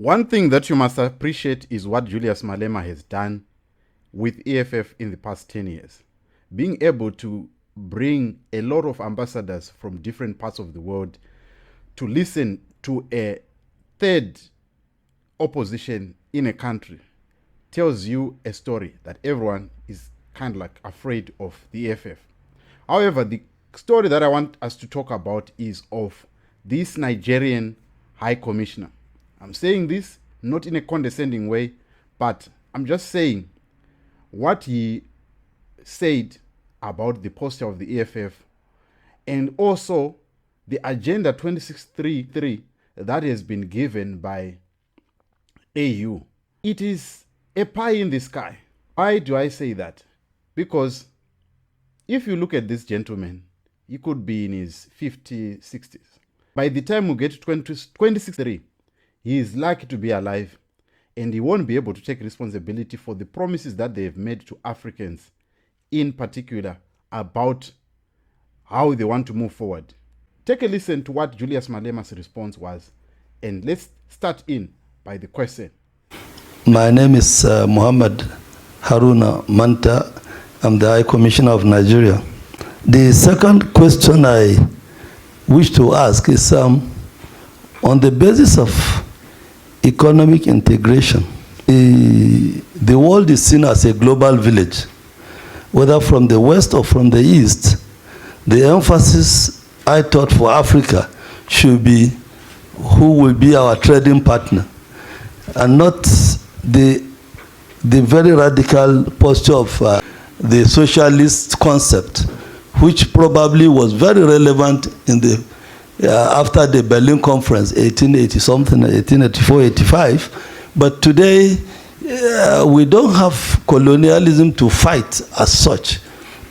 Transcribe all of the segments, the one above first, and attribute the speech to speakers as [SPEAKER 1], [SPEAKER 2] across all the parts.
[SPEAKER 1] One thing that you must appreciate is what Julius Malema has done with EFF in the past 10 years. Being able to bring a lot of ambassadors from different parts of the world to listen to a third opposition in a country tells you a story that everyone is kind of like afraid of the EFF. However, the story that I want us to talk about is of this Nigerian High Commissioner. I'm saying this not in a condescending way, but I'm just saying what he said about the posture of the EFF and also the Agenda 2633 that has been given by AU. It is a pie in the sky. Why do I say that? Because if you look at this gentleman, he could be in his 50s, 60s. By the time we get to 2063, he is lucky to be alive, and he won't be able to take responsibility for the promises that they have made to Africans, in particular, about how they want to move forward. Take a listen to what Julius Malema's response was, and let's start in by the question.
[SPEAKER 2] My name is Muhammad Haruna Manta. I'm the High Commissioner of Nigeria. The second question I wish to ask is on the basis of economic integration, the world is seen as a global village. Whether from the west or from the east, the emphasis I thought for Africa should be who will be our trading partner, and not the very radical posture of the socialist concept, which probably was very relevant in the after the Berlin Conference, 1880-something, 1884-85. But today, we don't have colonialism to fight as such,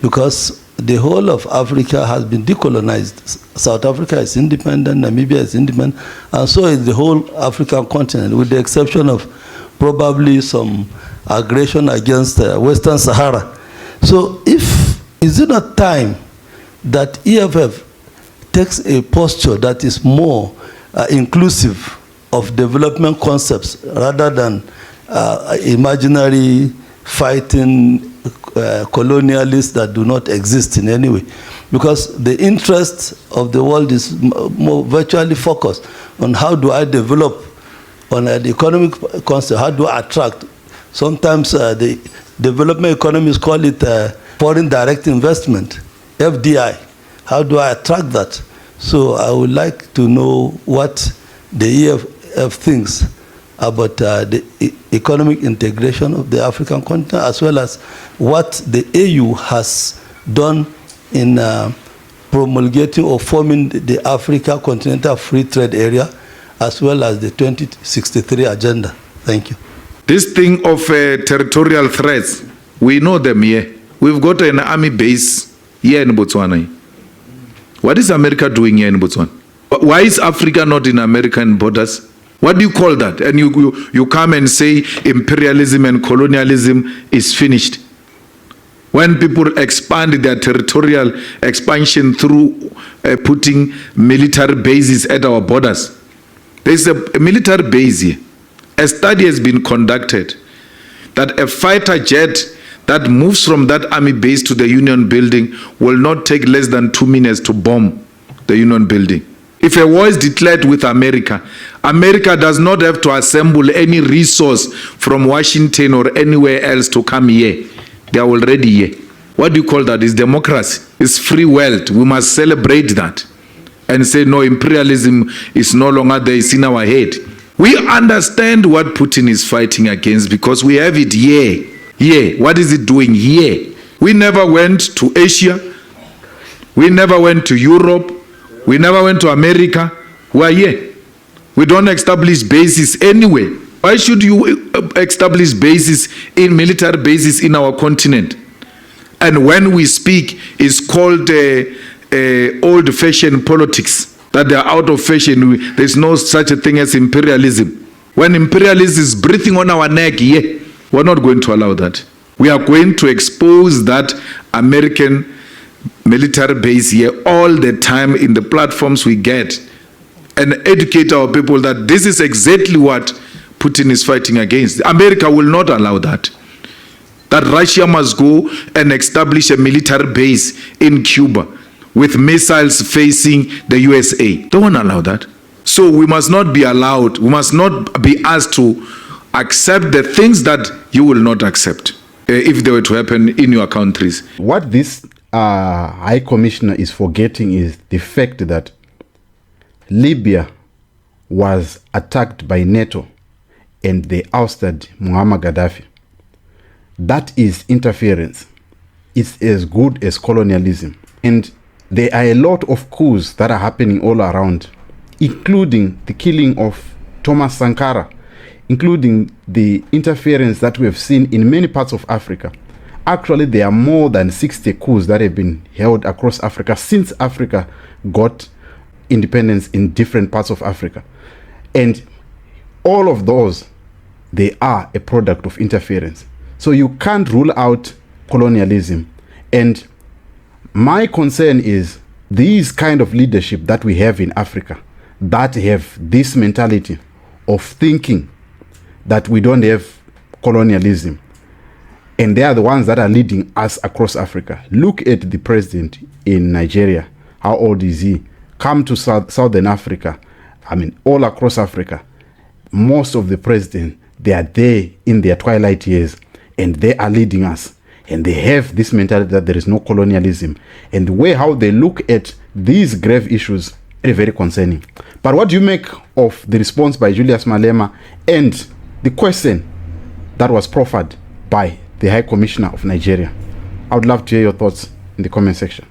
[SPEAKER 2] because the whole of Africa has been decolonized. South Africa is independent, Namibia is independent, and so is the whole African continent, with the exception of probably some aggression against Western Sahara. So is it not time that EFF takes a posture that is more inclusive of development concepts rather than imaginary fighting colonialists that do not exist in any way? Because the interest of the world is more virtually focused on how do I develop on an economic concept, how do I attract. Sometimes the development economists call it foreign direct investment, FDI. How do I attract that? So I would like to know what the EFF thinks about the economic integration of the African continent, as well as what the AU has done in promulgating or forming the Africa Continental Free Trade Area, as well as the 2063 agenda. Thank you.
[SPEAKER 3] This thing of territorial threats, we know them here. We've got an army base here in Botswana. What is America doing here in Botswana? Why is Africa not in American borders? What do you call that? And you come and say imperialism and colonialism is finished. When people expand their territorial expansion through putting military bases at our borders. There's a military base here. A study has been conducted that a fighter jet that moves from that army base to the Union Building will not take less than 2 minutes to bomb the Union Building. If a war is declared with America, America does not have to assemble any resource from Washington or anywhere else to come here. They are already here. What do you call that? It's democracy. It's free world. We must celebrate that and say, no, imperialism is no longer there. It's in our head. We understand what Putin is fighting against because we have it here. Here. What is it doing here? We never went to Asia. We never went to Europe. We never went to America. We are here. We don't establish bases anywhere. Why should you establish bases in military bases in our continent? And when we speak, it's called old-fashioned politics, that they are out of fashion. There's no such a thing as imperialism. When imperialism is breathing on our neck, yeah, we're not going to allow that. We are going to expose that American military base here all the time in the platforms we get and educate our people that this is exactly what Putin is fighting against. America will not allow that. That Russia must go and establish a military base in Cuba with missiles facing the USA. They won't allow that. So we must not be allowed, we must not be asked to accept the things that you will not accept if they were to happen in your countries.
[SPEAKER 1] What this High Commissioner is forgetting is the fact that Libya was attacked by NATO and they ousted Muammar Gaddafi. That is interference. It's as good as colonialism. And there are a lot of coups that are happening all around, including the killing of Thomas Sankara, including the interference that we have seen in many parts of Africa. Actually, there are more than 60 coups that have been held across Africa since Africa got independence in different parts of Africa. And all of those, they are a product of interference. So you can't rule out colonialism. And my concern is these kind of leadership that we have in Africa that have this mentality of thinking that we don't have colonialism. And they are the ones that are leading us across Africa. Look at the president in Nigeria. How old is he? Come to Southern Africa. I mean, all across Africa. Most of the presidents, they are there in their twilight years and they are leading us. And they have this mentality that there is no colonialism. And the way how they look at these grave issues is very concerning. But what do you make of the response by Julius Malema and the question that was proffered by the High Commissioner of Nigeria? I would love to hear your thoughts in the comment section.